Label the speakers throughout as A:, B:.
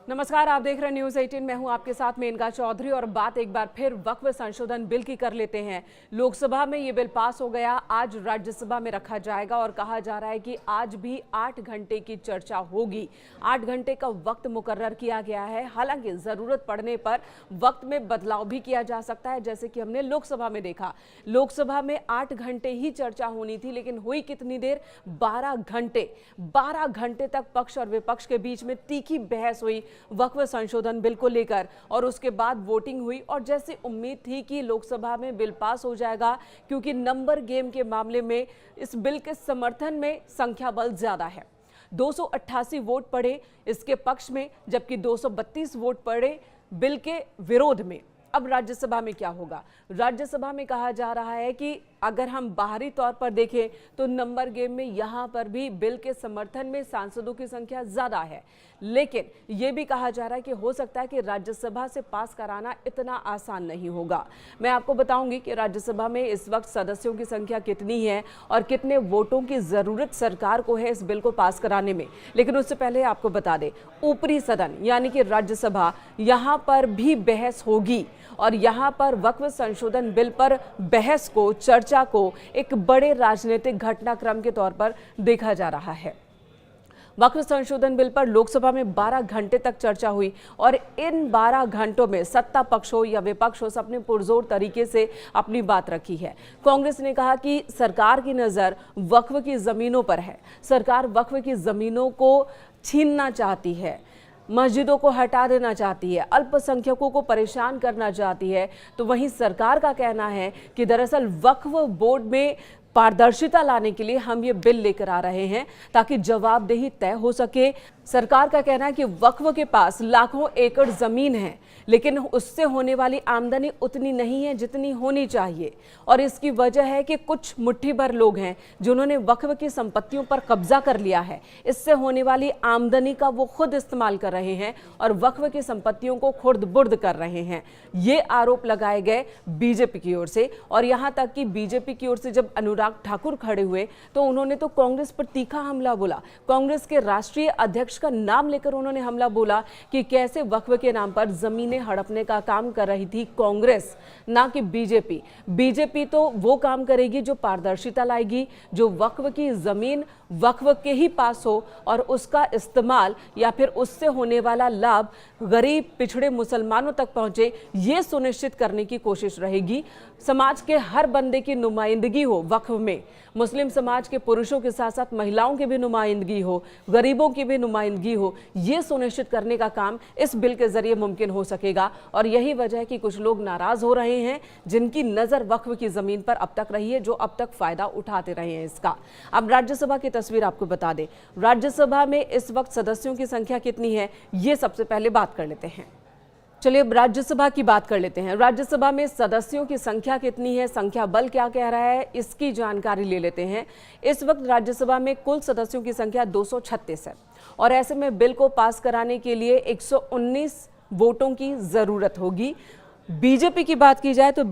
A: नमस्कार, आप देख रहे हैं न्यूज 18। मैं हूं आपके साथ मेनका चौधरी और बात एक बार फिर वक्फ संशोधन बिल की कर लेते हैं। लोकसभा में ये बिल पास हो गया, आज राज्यसभा में रखा जाएगा और कहा जा रहा है कि आज भी 8 घंटे की चर्चा होगी। 8 घंटे का वक्त मुकर्रर किया गया है। हालांकि जरूरत पड़ने पर वक्त में बदलाव भी किया जा सकता है, जैसे कि हमने लोकसभा में देखा। लोकसभा में 8 घंटे ही चर्चा होनी थी, लेकिन हुई कितनी देर? 12 घंटे। 12 घंटे तक पक्ष और विपक्ष के बीच में तीखी बहस हुई वक्फ संशोधन बिल को लेकर और उसके बाद वोटिंग हुई। और जैसे उम्मीद थी कि लोकसभा में बिल पास हो जाएगा, क्योंकि नंबर गेम के मामले में इस बिल के समर्थन में संख्या बल ज्यादा है। 288 वोट पड़े इसके पक्ष में, जबकि 232 वोट पड़े बिल के विरोध में। अब राज्यसभा में क्या होगा? राज्यसभा में कहा जा रहा है कि अगर हम बाहरी तौर पर देखें तो नंबर गेम में यहां पर भी बिल के समर्थन में सांसदों की संख्या ज्यादा है, लेकिन यह भी कहा जा रहा है कि हो सकता है कि राज्यसभा से पास कराना इतना आसान नहीं होगा। मैं आपको बताऊंगी कि राज्यसभा में इस वक्त सदस्यों की संख्या कितनी है और कितने वोटों की जरूरत सरकार को है इस बिल को पास कराने में। लेकिन उससे पहले आपको बता दें, ऊपरी सदन यानी कि राज्यसभा, यहां पर भी बहस होगी और यहां पर वक्फ संशोधन बिल पर बहस को, चर्चा को एक बड़े राजनीतिक घटनाक्रम के तौर पर देखा जा रहा है। वक्फ संशोधन बिल पर लोकसभा में 12 घंटे तक चर्चा हुई और इन 12 घंटों में सत्ता पक्ष हो या विपक्ष हो, सबने पुरजोर तरीके से अपनी बात रखी है। कांग्रेस ने कहा कि सरकार की नजर वक्फ की जमीनों पर है, सरकार वक्फ की जमीनों को छीनना चाहती है, मस्जिदों को हटा देना चाहती है, अल्पसंख्यकों को परेशान करना चाहती है। तो वहीं सरकार का कहना है कि दरअसल वक्फ बोर्ड में पारदर्शिता लाने के लिए हम ये बिल लेकर आ रहे हैं ताकि जवाबदेही तय हो सके। सरकार का कहना है कि वक्फ के पास लाखों एकड़ जमीन है, लेकिन उससे होने वाली आमदनी उतनी नहीं है जितनी होनी चाहिए और इसकी वजह है कि कुछ मुट्ठी भर लोग हैं जिन्होंने वक्फ की संपत्तियों पर कब्जा कर लिया है। इससे होने वाली आमदनी का वो खुद इस्तेमाल कर रहे हैं और वक्फ की संपत्तियों को खुर्द-बुर्द कर रहे हैं। ये आरोप लगाए गए बीजेपी की ओर से और यहां तक कि बीजेपी की ओर से जब अनुराग ठाकुर खड़े हुए तो उन्होंने तो कांग्रेस पर तीखा हमला बोला। कांग्रेस के राष्ट्रीय अध्यक्ष का नाम लेकर उन्होंने हमला बोला कि कैसे वक्फ के नाम पर जमीनें हड़पने का काम कर रही थी कांग्रेस, ना कि बीजेपी। बीजेपी तो वो काम करेगी जो पारदर्शिता लाएगी, जो वक्फ की जमीन वक्फ के ही पास हो और उसका इस्तेमाल या फिर उससे होने वाला लाभ गरीब पिछड़े मुसलमानों तक पहुंचे, ये सुनिश्चित करने की कोशिश रहेगी। समाज के हर बंदे की नुमाइंदगी हो वक्फ में, मुस्लिम समाज के पुरुषों के साथ साथ महिलाओं की भी नुमाइंदगी हो, गरीबों की भी नुमाइंदगी हो, ये सुनिश्चित करने का काम इस बिल के जरिए मुमकिन हो सकेगा। और यही वजह है कि कुछ लोग नाराज हो रहे हैं जिनकी नजर वक्फ की जमीन पर अब तक रही है, जो अब तक फायदा उठाते रहे हैं इसका। अब राज्यसभा की तस्वीर आपको बता दें, राज्यसभा में इस वक्त सदस्यों की संख्या कितनी है ये सबसे पहले बात कर लेते हैं। चलिए अब राज्यसभा की बात कर लेते हैं। राज्यसभा में सदस्यों की संख्या कितनी है, संख्या बल क्या कह रहा है, इसकी जानकारी ले लेते हैं। इस वक्त राज्यसभा में कुल सदस्यों की संख्या 236 है और ऐसे में बिल को पास कराने के लिए 119 वोटों की जरूरत होगी। बीजेपी की बात की जाए तो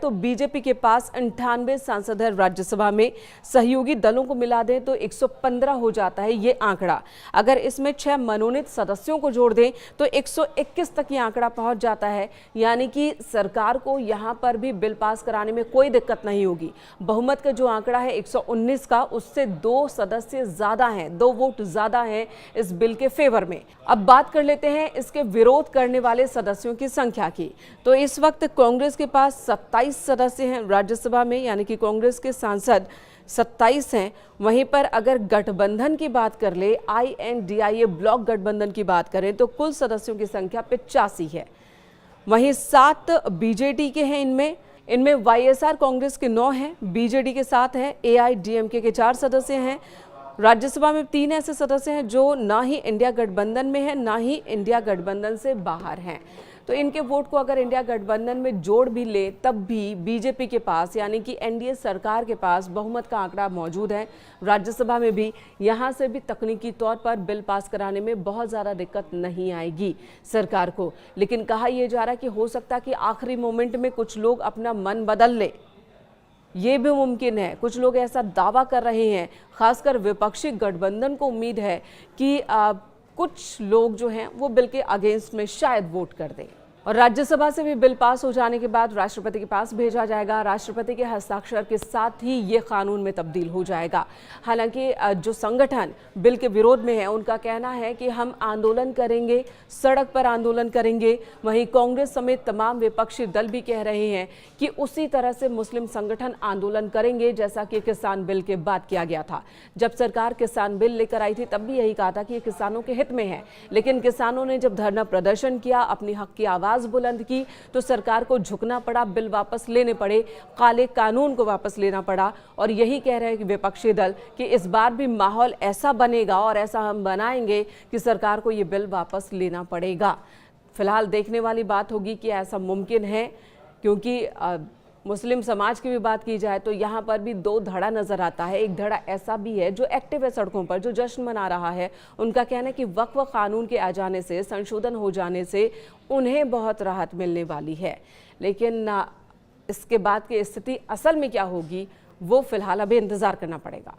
A: बीजेपी के पास 98 सांसद है राज्यसभा में। सहयोगी दलों को मिला दें तो 115 हो जाता है ये आंकड़ा। अगर इसमें 6 मनोनीत सदस्यों को जोड़ दें तो 121 तक ये आंकड़ा पहुंच जाता है। यानी कि सरकार को यहां पर भी बिल पास कराने में कोई दिक्कत नहीं होगी। बहुमत का जो आंकड़ा है 119 का, उससे 2 सदस्य ज्यादा हैं, 2 वोट ज्यादा हैं इस बिल के फेवर में। अब बात कर लेते हैं इसके विरोध करने वाले सदस्यों की संख्या की। तो इस वक्त कांग्रेस के पास 27 सदस्य हैं राज्यसभा में, यानी कि कांग्रेस के सांसद 27 हैं। वहीं पर अगर गठबंधन की बात कर ले, INDIA ब्लॉक गठबंधन की बात करें तो कुल सदस्यों की संख्या 85 है। वहीं 7 बीजेडी के हैं, इनमें YSR कांग्रेस के 9 हैं, बीजेडी के 7 हैं, AIDMK के 4 सदस्य हैं। राज्यसभा में 3 ऐसे सदस्य हैं जो ना ही इंडिया गठबंधन में हैं, ना ही इंडिया गठबंधन से बाहर हैं। तो इनके वोट को अगर इंडिया गठबंधन में जोड़ भी ले तब भी बीजेपी के पास, यानी कि NDA सरकार के पास बहुमत का आंकड़ा मौजूद है। राज्यसभा में भी यहां से भी तकनीकी तौर पर बिल पास कराने में बहुत ज़्यादा दिक्कत नहीं आएगी सरकार को। लेकिन कहा यह जा रहा है कि हो सकता है कि आखिरी मोमेंट में कुछ लोग अपना मन बदल ले। ये भी मुमकिन है। कुछ लोग ऐसा दावा कर रहे हैं, खासकर विपक्षी गठबंधन को उम्मीद है कि कुछ लोग जो हैं वो बिल के अगेंस्ट में शायद वोट कर दें। और राज्यसभा से भी बिल पास हो जाने के बाद राष्ट्रपति के पास भेजा जाएगा। राष्ट्रपति के हस्ताक्षर के साथ ही ये कानून में तब्दील हो जाएगा। हालांकि जो संगठन बिल के विरोध में है उनका कहना है कि हम आंदोलन करेंगे, सड़क पर आंदोलन करेंगे। वहीं कांग्रेस समेत तमाम विपक्षी दल भी कह रहे हैं कि उसी तरह से मुस्लिम संगठन आंदोलन करेंगे जैसा कि किसान बिल के बाद किया गया था। जब सरकार किसान बिल लेकर आई थी तब भी यही कहा था कि ये किसानों के हित में है, लेकिन किसानों ने जब धरना प्रदर्शन किया, अपनी हक की आवाज बुलंद की, तो सरकार को झुकना पड़ा, बिल वापस लेने पड़े, काले कानून को वापस लेना पड़ा। और यही कह रहे हैं कि विपक्षी दल कि इस बार भी माहौल ऐसा बनेगा और ऐसा हम बनाएंगे कि सरकार को ये बिल वापस लेना पड़ेगा। फिलहाल देखने वाली बात होगी कि ऐसा मुमकिन है, क्योंकि मुस्लिम समाज की भी बात की जाए तो यहाँ पर भी दो धड़ा नजर आता है। एक धड़ा ऐसा भी है जो एक्टिव है सड़कों पर, जो जश्न मना रहा है। उनका कहना है कि वक्फ कानून के आ जाने से, संशोधन हो जाने से उन्हें बहुत राहत मिलने वाली है, लेकिन इसके बाद की स्थिति असल में क्या होगी वो फिलहाल अभी इंतजार करना पड़ेगा।